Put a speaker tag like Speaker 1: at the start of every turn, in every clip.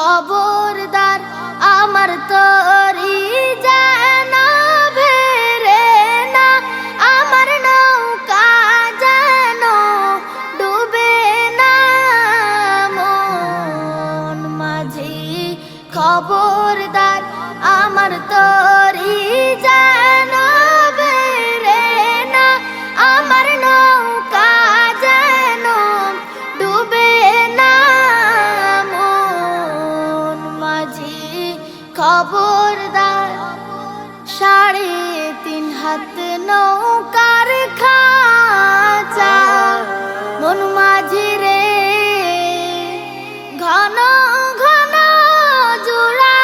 Speaker 1: খবরদার আমার তরি যেন ভেরে না, আমার নৌকা যেন ডুবে না। মন মাঝি খবরদার আমার তরি যেন ভেরে না, আমার নৌকা যেন ডুবে না। মন মাঝি খবরদার 3.5 হাত নৌকার খাঁচা, মন মাঝি রে ঘন ঘন জোড়া।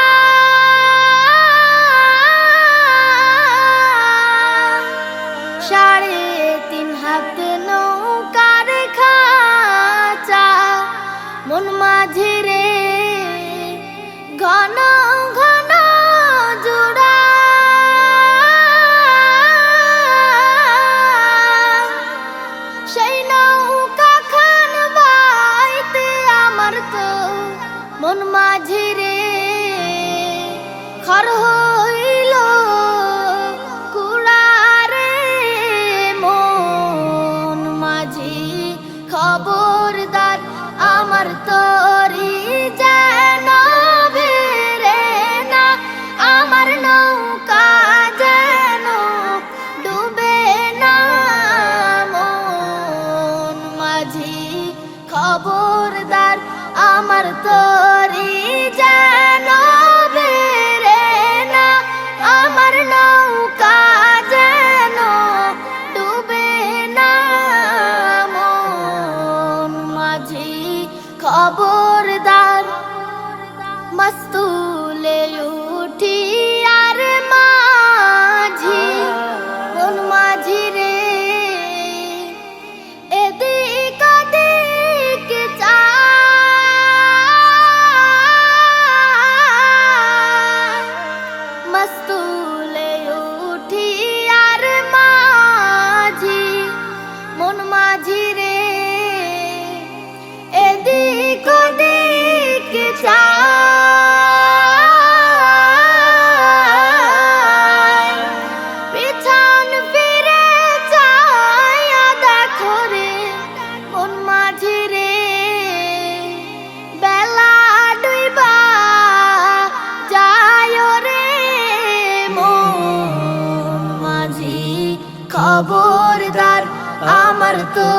Speaker 1: 3.5 হাত নৌকার খাঁচা, মন মাঝি রে ঘন ঘন জোড়া। সেই নৌকা খান বাইতে আমার তো মন মাঝি রে খর হইল কুড়ারে। মন মাঝি খবরদার আমার তরি যেন ভেরে না, আমার নৌকা যেন ডুবে না। মন মাঝি খবরদার আমার তরি যেন ভেরে না, আমার নৌকা যেন ডুবে না। মন মাঝি খবরদার মস্তুলে উঠি আর মাঝি, মন মাঝি রে এদিক ওদিক চায়। মস্তুলে উঠি আর মাঝি, মন মাঝি রে এদিক ওদিক চায়। পিছন ফিরে চায়া দেখো রে মন মাঝি রে বেলা ডুইবা যায় রে। মন মাঝি খবরদার আমার তো